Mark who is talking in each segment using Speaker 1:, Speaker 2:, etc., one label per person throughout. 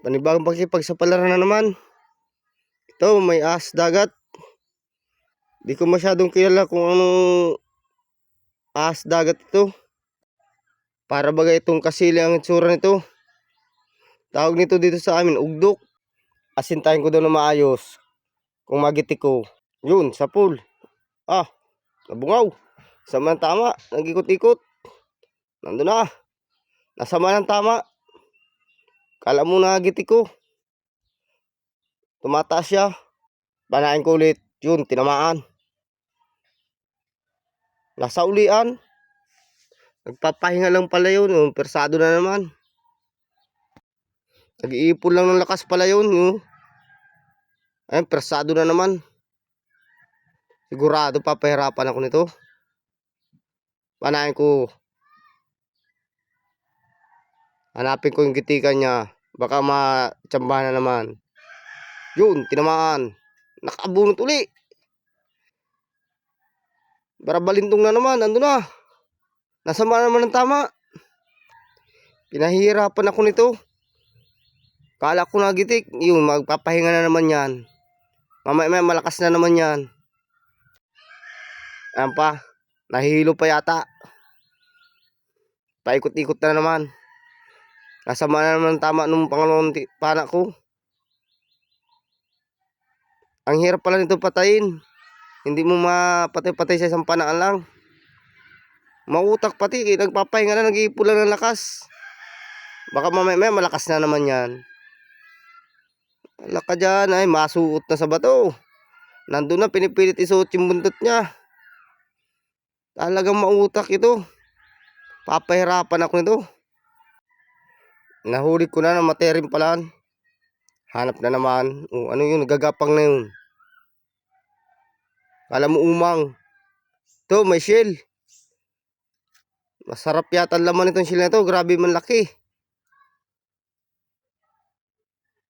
Speaker 1: Panibagong pakikipagsapalaran na naman. Ito, may ahas dagat. Di ko masyadong kilala kung anong ahas dagat ito. Para bagay itong kasili ang itsura nito. Tawag nito dito sa amin, ugdok. Asintahin ko daw na maayos. Kung magitik ko. Yun, sa pool. Ah, nabungaw. Sama ng tama. Nag-ikot-ikot. Nandun na. Nasama ng tama. Kala mo nagitik ko. Tumataas siya. Panain ko ulit. Yun, tinamaan. Nasa ulian. Nagpapahinga lang pala yun. Persado na naman. Nag-iipon lang ng lakas pala yun. Ayun, persado na naman. Sigurado papahirapan ako nito. Panain ko. Hanapin ko yung gitikan niya. Baka matsambahan na naman. Yun, tinamaan. Nakabunot uli. Barabalintong na naman. Ando na. Nasama naman ng tama. Pinahihirapan ako nito. Kala ko nagitik. Yun, magpapahinga na naman yan. Mamaya malakas na naman yan. Ayan pa. Nahihilo pa yata. Paikot-ikot na naman. Nasama na naman ng tama nung pangalawang pana ko. Ang hirap pala nito patayin. Hindi mo mapatay-patay sa isang panaan lang. Mautak pati. Nagpapahinga na, nag-iipon lang ng lakas. Baka mamaya malakas na naman yan. Wala ka dyan. Ay, masuot na sa bato. Nandun na, pinipilit isuot yung buntot niya. Talagang mautak ito. Papahirapan ako nito. Nahuli ko na materin pala. Hanap na naman. Ano yun, nagagapang na yun. Kala mo umang. Ito, may shell. Masarap yata ang laman itong shell na ito. Grabe man laki.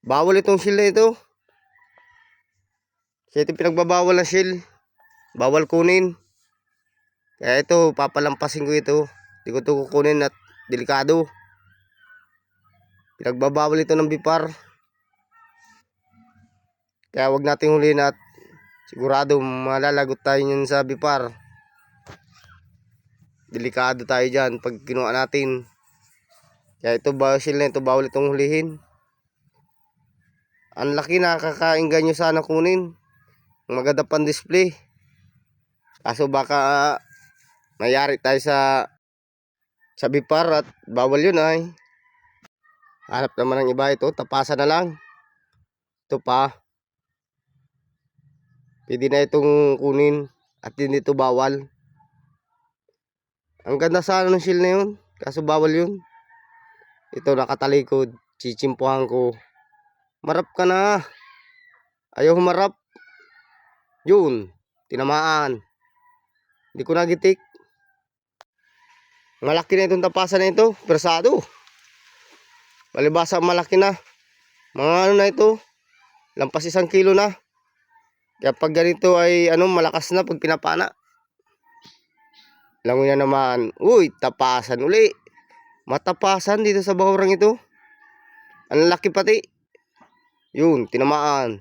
Speaker 1: Bawal itong shell na ito. Kasi ito pinagbabawal na shell. Bawal kunin. Kaya ito, papalampasin ko ito. Hindi ko ito kukunin at delikado. Pinagbabawal ito ng bipar. Kaya wag nating huliin at sigurado malalagot tayo yun sa bipar. Delikado tayo dyan pag kinuha natin. Kaya ito shell na ito, bawal itong hulihin. Ang laki, nakakainggan nyo sana kunin. Maganda pang display. Kaso baka mayari tayo sa bipar at bawal yun ay. Hanap naman ng iba ito. Tapasan na lang. Ito pa. Pwede na itong kunin. At hindi ito bawal. Ang ganda sana ng shell na yun. Kaso bawal yun. Ito nakatalikod. Chichimpuhan ko. Marap ka na. Ayaw humarap. Yun. Tinamaan. Hindi ko nagitik. Malaki na itong tapasan na ito. Persado. Palibasa malaki na. Mga ano na ito. Lampas 1 kilo na. Kaya pag ganito ay malakas na pag pinapana. Langoy na naman. Uy, tapasan uli. Matapasan dito sa bahurang ito. Ang laki pati. Yun, tinamaan.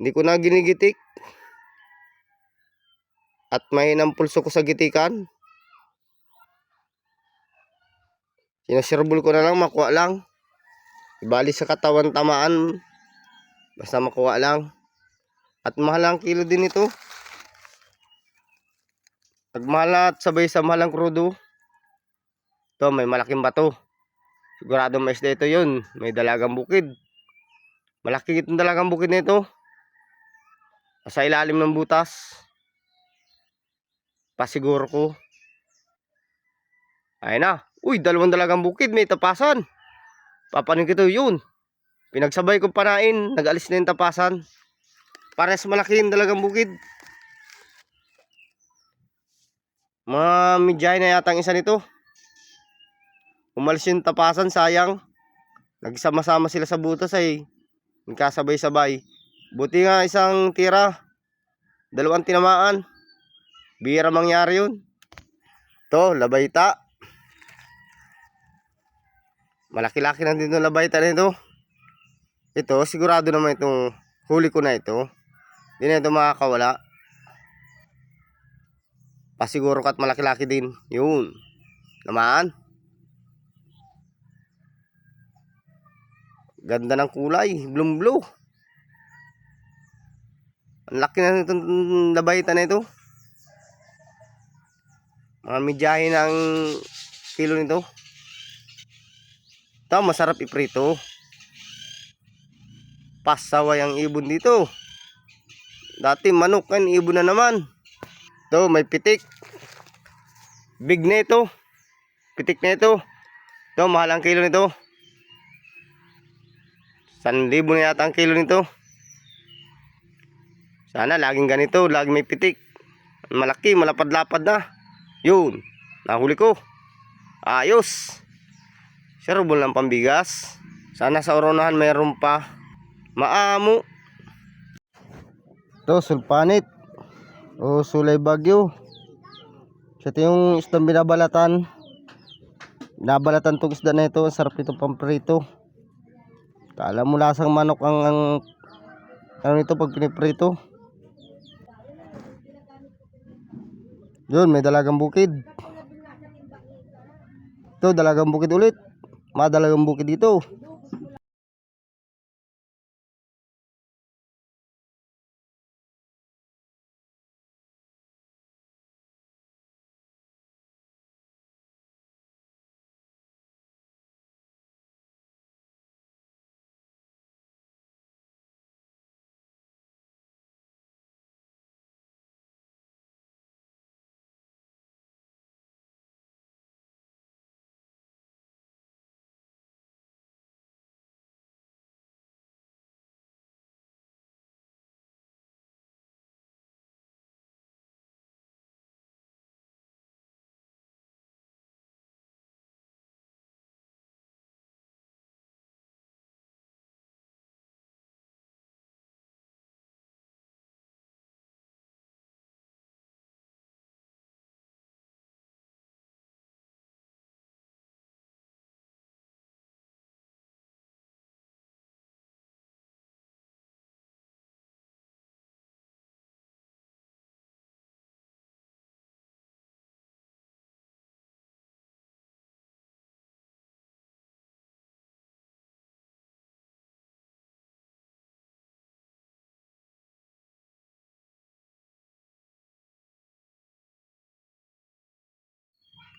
Speaker 1: Hindi ko na ginigitik. At mahinang pulso ko sa gitikan. Sinasirbol ko na lang, makuha lang. Ibali sa katawan tamaan. Basta makuha lang. At mahal ang kilo din ito. Pagmahal at sabay sa mahalang krudo. Ito, may malaking bato. Sigurado may isda ito yun. May dalagang bukid. Malaki itong dalagang bukid na ito. Sa ilalim ng butas. Pasiguro ko. Ayun na. Uy, 2 dalagang bukid. May tapasan. Papanin ko ito yun. Pinagsabay ko panain. Nag-alis na yung tapasan. Pares malaki yung dalagang bukid. Medyahin na yata ang isa nito. Umalis yung tapasan, sayang. Nagsama-sama sila sa butas ay nagkasabay-sabay. Buti nga isang tira. 2 tinamaan. Bihira mangyari yun. Ito, labayta. Malaki-laki na din itong labaytan nito. Ito, sigurado naman itong huli ko na ito. Hindi na ito makakawala. Pasiguro ka't malaki-laki din. Yun. Naman. Ganda ng kulay. Blue. Ang laki na itong labaytan na ito. Mga medyahe ng kilo nito. Ito, masarap iprito. Pasaway ang ibon dito. Dati manok kan, ibon na naman. Ito, may pitik. Big na ito. Pitik na ito. Ito, mahal ang kilo nito. 1,000 na yata ang kilo nito. Sana laging ganito, laging may pitik. Malaki, malapad-lapad na. Yun, nahuli ko. Ayos. Sarubol ng pambigas. Sana sa oronahan mayroon pa. Maamo. Ito, sulpanit. O sulay bagyo. So, ito yung isdang binabalatan. Binabalatan itong isda na ito. Ang sarap nito pamprito. Kala mo lasang manok ang ano nito pag piniprito. Yun, may dalagang bukid. Ito, dalagang bukid ulit. Madalagang bukid dito.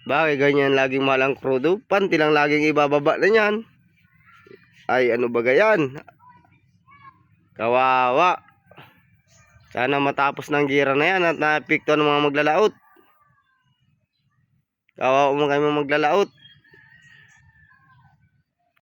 Speaker 1: Bakit ganyan laging mahal ang krudo? Panty lang laging ibababa na yan. Ay ano ba gayan? Kawawa. Sana matapos ng gira na yan at naapekto ng mga maglalaot. Kawawa mo kayo maglalaot.